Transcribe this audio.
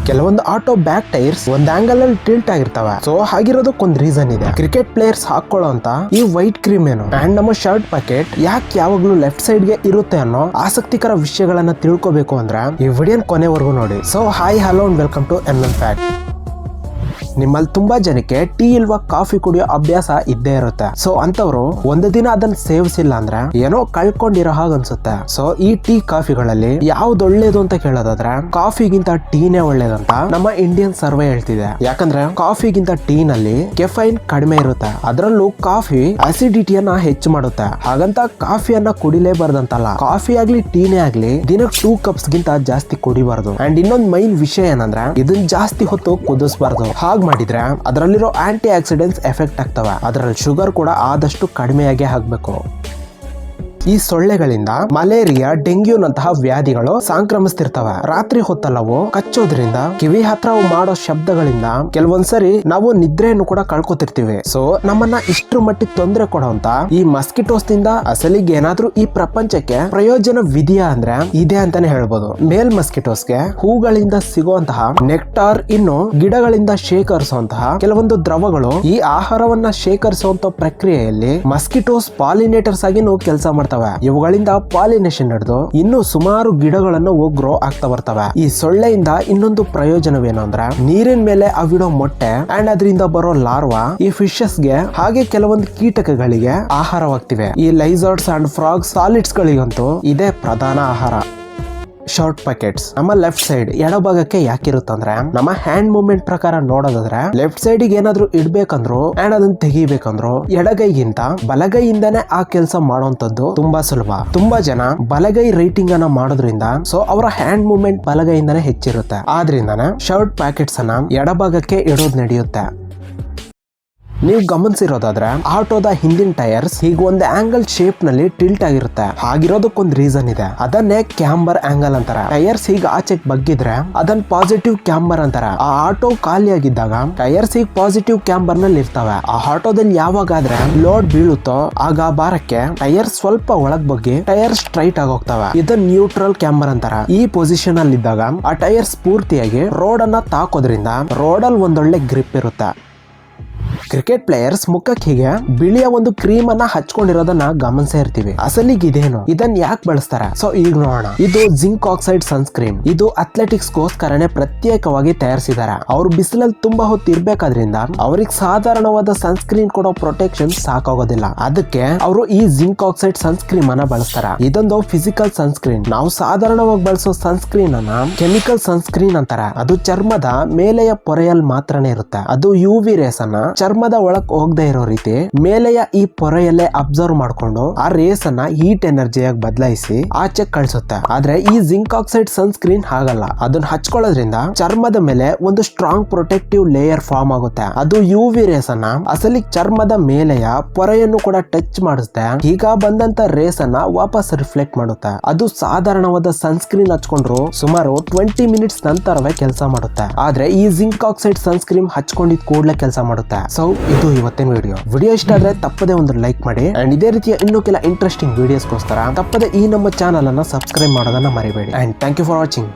ಕೆಲವೊಂದು auto back tyres ಒಂದ್ angle ಅಲ್ಲಿ ಟಿಲ್ಟ್ ಆಗಿರ್ತಾವ. ಸೊ ಹಾಗಿರೋದಕ್ಕೊಂದ್ ರೀಸನ್ ಇದೆ. ಕ್ರಿಕೆಟ್ ಪ್ಲೇಯರ್ಸ್ ಹಾಕೊಳ್ಳೋ ಅಂತ ಈ ವೈಟ್ ಕ್ರೀಮ್ ಏನು ಅಂಡ್ ನಮ್ಮ ಶರ್ಟ್ ಪ್ಯಾಕೆಟ್ ಯಾಕೆ ಯಾವಾಗ್ಲೂ ಲೆಫ್ಟ್ ಸೈಡ್ ಗೆ ಇರುತ್ತೆ ಅನ್ನೋ ಆಸಕ್ತಿಕರ ವಿಷಯಗಳನ್ನ ತಿಳ್ಕೊಬೇಕು ಅಂದ್ರೆ ಈ ವಿಡಿಯೋನ್ ಕೊನೆವರೆಗೂ ನೋಡಿ. So hi hello and welcome to MM fact. ನಿಮ್ಮಲ್ಲಿ ತುಂಬಾ ಜನಕ್ಕೆ ಟೀ ಇಲ್ವಾ ಕಾಫಿ ಕುಡಿಯೋ ಅಭ್ಯಾಸ ಇದ್ದೇ ಇರುತ್ತೆ. ಸೊ ಅಂತವ್ರು ಒಂದು ದಿನ ಅದನ್ನ ಸೇವಿಸಿಲ್ಲ ಅಂದ್ರೆ ಏನೋ ಕಳ್ಕೊಂಡಿರೋ ಹಾಗೆ ಅನ್ಸುತ್ತೆ. ಸೊ ಈ ಟೀ ಕಾಫಿಗಳಲ್ಲಿ ಯಾವ್ದು ಒಳ್ಳೇದು ಅಂತ ಕೇಳೋದಾದ್ರೆ ಕಾಫಿಗಿಂತ ಟೀನೇ ಒಳ್ಳೇದಂತ ನಮ್ಮ ಇಂಡಿಯನ್ ಸರ್ವೆ ಹೇಳ್ತಿದೆ. ಯಾಕಂದ್ರೆ ಕಾಫಿಗಿಂತ ಟೀ ನಲ್ಲಿ ಕೆಫೈನ್ ಕಡಿಮೆ ಇರುತ್ತೆ. ಅದರಲ್ಲೂ ಕಾಫಿ ಅಸಿಡಿಟಿಯನ್ನ ಹೆಚ್ಚು ಮಾಡುತ್ತೆ. ಹಾಗಂತ ಕಾಫಿಯನ್ನ ಕುಡಿಲೇಬಾರ್ದಂತಲ್ಲ. ಕಾಫಿ ಆಗ್ಲಿ ಟೀನೇ ಆಗ್ಲಿ ದಿನಕ್ಕೆ 2 ಕಪ್ಸ್ ಗಿಂತ ಜಾಸ್ತಿ ಕುಡಿಬಾರ್ದು. ಅಂಡ್ ಇನ್ನೊಂದ್ ಮೈನ್ ವಿಷಯ ಏನಂದ್ರೆ ಇದನ್ನ ಜಾಸ್ತಿ ಹೊತ್ತು ಕುದಿಸಬಾರ್ದು. ಮಾಡಿದ್ರೆ ಅದರಲ್ಲಿರೋ ಆಂಟಿ ಆಕ್ಸಿಡೆಂಟ್ಸ್ ಎಫೆಕ್ಟ್ ಆಗ್ತವೆ. ಅದರಲ್ಲಿ ಶುಗರ್ ಕೂಡ ಆದಷ್ಟು ಕಡಿಮೆಯಾಗಿ ಹಾಕ್ಬೇಕು. ಈ ಸೊಳ್ಳೆಗಳಿಂದ ಮಲೇರಿಯಾ, ಡೆಂಗ್ಯೂನಂತಹ ವ್ಯಾಧಿಗಳು ಸಾಂಕ್ರಮಿಸ್ತಿರ್ತವೆ. ರಾತ್ರಿ ಹೊತ್ತಲ್ಲವು ಕಚ್ಚೋದ್ರಿಂದ ಕಿವಿ ಹತ್ರ ಮಾಡೋ ಶಬ್ದಗಳಿಂದ ಕೆಲವೊಂದ್ಸರಿ ನಾವು ನಿದ್ರೆಯನ್ನು ಕೂಡ ಕಳ್ಕೊತಿರ್ತೀವಿ. ಸೊ ನಮ್ಮನ್ನ ಇಷ್ಟ್ರ ಮಟ್ಟಿಗೆ ತೊಂದರೆ ಕೊಡುವಂತ ಈ ಮಸ್ಕಿಟೋಸ್ ದಿಂದ ಅಸಲಿಗೆ ಏನಾದ್ರೂ ಈ ಪ್ರಪಂಚಕ್ಕೆ ಪ್ರಯೋಜನವಿದೆಯಾ ಅಂದ್ರೆ ಇದೆ ಅಂತಾನೆ ಹೇಳ್ಬೋದು. ಮೇಲ್ ಮಸ್ಕಿಟೋಸ್ಗೆ ಹೂಗಳಿಂದ ಸಿಗುವಂತಹ ನೆಕ್ಟಾರ್, ಇನ್ನು ಗಿಡಗಳಿಂದ ಶೇಖರಿಸುವಂತಹ ಕೆಲವೊಂದು ದ್ರವಗಳು ಈ ಆಹಾರವನ್ನ ಶೇಖರಿಸುವಂತ ಪ್ರಕ್ರಿಯೆಯಲ್ಲಿ ಮಸ್ಕಿಟೋಸ್ ಪಾಲಿನೇಟರ್ಸ್ ಆಗಿ ಕೆಲಸ ಮಾಡ್ತಾರೆ. ಇವುಗಳಿಂದ ಪಾಲಿನೇಷನ್ ನಡೆದು ಇನ್ನು ಸುಮಾರು ಗಿಡಗಳನ್ನು ಗ್ರೋ ಆಗ್ತಾ ಬರ್ತವೆ. ಈ ಸೊಳ್ಳೆಯಿಂದ ಇನ್ನೊಂದು ಪ್ರಯೋಜನವೇನು ಅಂದ್ರೆ ನೀರಿನ ಮೇಲೆ ಅವಿಡೋ ಮೊಟ್ಟೆ ಅಂಡ್ ಅದರಿಂದ ಬರೋ ಲಾರ್ವಾ ಈ ಫಿಶಸ್ ಗೆ ಹಾಗೆ ಕೆಲವೊಂದು ಕೀಟಕಗಳಿಗೆ ಆಹಾರವಾಗ್ತಿವೆ. ಈ ಲೈಸರ್ಡ್ಸ್ ಅಂಡ್ ಫ್ರಾಗ್ಸ್, ಸಾಲಿಡ್ಸ್ ಗಳಿಗಂತೂ ಇದೇ ಪ್ರಧಾನ ಆಹಾರ. ಶಾರ್ಟ್ ಪ್ಯಾಕೆಟ್ಸ್ ನಮ್ಮ ಲೆಫ್ಟ್ ಸೈಡ್ ಎಡಭಾಗಕ್ಕೆ ಯಾಕಿರುತ್ತಂದ್ರೆ ನಮ್ಮ ಹ್ಯಾಂಡ್ ಮೂವ್ಮೆಂಟ್ ಪ್ರಕಾರ ನೋಡೋದಾದ್ರೆ ಲೆಫ್ಟ್ ಸೈಡ್ ಗೆ ಏನಾದ್ರೂ ಇಡ್ಬೇಕಂದ್ರು ಅಂಡ್ ಅದನ್ನ ತೆಗಿಬೇಕಂದ್ರು ಎಡಗೈಗಿಂತ ಬಲಗೈಯಿಂದಾನೆ ಆ ಕೆಲಸ ಮಾಡುವಂತದ್ದು ತುಂಬಾ ಸುಲಭ. ತುಂಬಾ ಜನ ಬಲಗೈ ರೈಟಿಂಗ್ ಅನ್ನ ಮಾಡೋದ್ರಿಂದ ಸೊ ಅವರ ಹ್ಯಾಂಡ್ ಮೂವ್ಮೆಂಟ್ ಬಲಗೈಯಿಂದಾನೆ ಹೆಚ್ಚಿರುತ್ತೆ. ಆದ್ರಿಂದಾನೆ ಶಾರ್ಟ್ ಪ್ಯಾಕೆಟ್ಸ್ ಅನ್ನ ಎಡಭಾಗಕ್ಕೆ ಇಡೋದು ನಡೆಯುತ್ತೆ. ನೀವು ಗಮನಿಸಿರೋದಾದ್ರೆ ಆಟೋದ ಹಿಂದಿನ ಟೈರ್ಸ್ ಈಗ ಒಂದು ಆಂಗಲ್ ಶೇಪ್ ನಲ್ಲಿ ಟಿಲ್ಟ್ ಆಗಿರುತ್ತೆ. ಹಾಗಿರೋದಕ್ಕೊಂದು ರೀಸನ್ ಇದೆ. ಅದನ್ನೇ ಕ್ಯಾಂಬರ್ ಆಂಗಲ್ ಅಂತಾರೆ. ಟೈರ್ಸ್ ಈಗ ಆಚೆಗೆ ಬಗ್ಗಿದ್ರೆ ಅದನ್ನ ಪಾಸಿಟಿವ್ ಕ್ಯಾಂಬರ್ ಅಂತಾರೆ. ಆ ಆಟೋ ಖಾಲಿಯಾಗಿದ್ದಾಗ ಟೈರ್ಸ್ ಈಗ ಪಾಸಿಟಿವ್ ಕ್ಯಾಂಬರ್ ನಲ್ಲಿ ಇರ್ತವೆ. ಆ ಆಟೋದಲ್ಲಿ ಯಾವಾಗಾದ್ರೆ ಲೋಡ್ ಬೀಳುತ್ತೋ ಆಗ ಆ ಭಾರಕ್ಕೆ ಟೈರ್ ಸ್ವಲ್ಪ ಒಳಗ್ ಬಗ್ಗಿ ಟೈರ್ ಸ್ಟ್ರೈಟ್ ಆಗಿ ಹೋಗ್ತವೆ. ಇದನ್ನ ನ್ಯೂಟ್ರಲ್ ಕ್ಯಾಂಬರ್ ಅಂತಾರೆ. ಈ ಪೊಸಿಷನ್ ಅಲ್ಲಿ ಇದ್ದಾಗ ಆ ಟೈರ್ಸ್ ಪೂರ್ತಿಯಾಗಿ ರೋಡ್ ಅನ್ನ ತಾಕೋದ್ರಿಂದ ರೋಡ್ ಅಲ್ಲಿ ಒಂದೊಳ್ಳೆ ಗ್ರಿಪ್ ಇರುತ್ತೆ. ಕ್ರಿಕೆಟ್ ಪ್ಲೇಯರ್ಸ್ ಮುಖಕ್ಕೆ ಹೀಗೆ ಬಿಳಿಯ ಒಂದು ಕ್ರೀಮ್ ಅನ್ನ ಹಚ್ಕೊಂಡಿರೋದನ್ನ ಗಮನಿಸೇ ಇರ್ತೀವಿ. ಅಸಲಿಗೆ ಇದೇನು, ಇದನ್ನ ಯಾಕೆ ಬಳಸ್ತಾರೆ? ಸೊ ಈಗ ನೋಡೋಣ. ಇದು ಜಿಂಕ್ ಆಕ್ಸೈಡ್ ಸನ್ಸ್ಕ್ರೀನ್. ಇದು ಅಥ್ಲೆಟಿಕ್ಸ್ ಗೋಸ್ಕರನೇ ಪ್ರತ್ಯೇಕವಾಗಿ ತಯಾರಿಸಿದ್ದಾರೆ. ಅವ್ರು ಬಿಸಿಲಲ್ಲಿ ತುಂಬಾ ಹೊತ್ತು ಇರ್ಬೇಕಾದ್ರಿಂದ ಅವ್ರಿಗೆ ಸಾಧಾರಣವಾದ ಸನ್ಸ್ಕ್ರೀನ್ ಕೊಡೋ ಪ್ರೊಟೆಕ್ಷನ್ ಸಾಕಾಗೋದಿಲ್ಲ. ಅದಕ್ಕೆ ಅವರು ಈ ಜಿಂಕ್ ಆಕ್ಸೈಡ್ ಸನ್ಸ್ಕ್ರೀನ್ ಅನ್ನ ಬಳಸ್ತಾರೆ. ಇದೊಂದು ಫಿಸಿಕಲ್ ಸನ್ಸ್ಕ್ರೀನ್. ನಾವು ಸಾಧಾರಣವಾಗಿ ಬಳಸೋ ಸನ್ಸ್ಕ್ರೀನ್ ಅನ್ನ ಕೆಮಿಕಲ್ ಸನ್ಸ್ಕ್ರೀನ್ ಅಂತಾರೆ. ಅದು ಚರ್ಮದ ಮೇಲೆಯ ಪೊರೆಯಲ್ಲಿ ಮಾತ್ರನೇ ಇರುತ್ತೆ. ಅದು UV ರೇಸ್ ಅನ್ನ ಚರ್ಮದ ಒಳಕ್ ಹೋಗದೆ ಇರೋ ರೀತಿ ಮೇಲೆಯ ಈ ಪೊರೆಯಲ್ಲೇ ಅಬ್ಸರ್ವ್ ಮಾಡ್ಕೊಂಡು ಆ ರೇಸ್ ಅನ್ನ ಹೀಟ್ ಎನರ್ಜಿಯಾಗಿ ಬದಲಾಯಿಸಿ ಆಚೆ ಕಳಿಸುತ್ತೆ. ಆದ್ರೆ ಈ ಜಿಂಕ್ ಆಕ್ಸೈಡ್ ಸನ್ಸ್ಕ್ರೀನ್ ಹಾಗಲ್ಲ. ಅದನ್ನ ಹಚ್ಕೊಳ್ಳೋದ್ರಿಂದ ಚರ್ಮದ ಮೇಲೆ ಒಂದು ಸ್ಟ್ರಾಂಗ್ ಪ್ರೊಟೆಕ್ಟಿವ್ ಲೇಯರ್ ಫಾರ್ಮ್ ಆಗುತ್ತೆ. ಅದು UV ರೇಸ್ ಅನ್ನ ಅಸಲಿ ಚರ್ಮದ ಮೇಲೆಯ ಪೊರೆಯನ್ನು ಕೂಡ ಟಚ್ ಮಾಡಿಸುತ್ತೆ. ಈಗ ಬಂದಂತ ರೇಸ್ ಅನ್ನ ವಾಪಸ್ ರಿಫ್ಲೆಕ್ಟ್ ಮಾಡುತ್ತೆ. ಅದು ಸಾಧಾರಣವಾದ ಸನ್ಸ್ಕ್ರೀನ್ ಹಚ್ಕೊಂಡ್ರು ಸುಮಾರು 20 ಮಿನಿಟ್ಸ್ ನಂತರವೇ ಕೆಲಸ ಮಾಡುತ್ತೆ. ಆದ್ರೆ ಈ ಜಿಂಕ್ ಆಕ್ಸೈಡ್ ಸನ್ಸ್ಕ್ರೀನ್ ಹಚ್ಕೊಂಡಿದ್ ಕೂಡಲೇ ಕೆಲಸ ಮಾಡುತ್ತೆ. ಸೊ ಇದು ಇವತ್ತಿನ ವಿಡಿಯೋ ಇಷ್ಟ ಆದ್ರೆ ತಪ್ಪದೆ ಒಂದು ಲೈಕ್ ಮಾಡಿ ಅಂಡ್ ಇದೇ ರೀತಿಯ ಇನ್ನೂ ಕೆಲ ಇಂಟ್ರೆಸ್ಟಿಂಗ್ ವಿಡಿಯೋಸ್ಗೋಸ್ಕರ ತಪ್ಪದೆ ಈ ನಮ್ಮ ಚಾನಲ್ ಅನ್ನ ಸಬ್ಸ್ಕ್ರೈಬ್ ಮಾಡೋದನ್ನ ಮರಿಬೇಡಿ. And thank you for watching.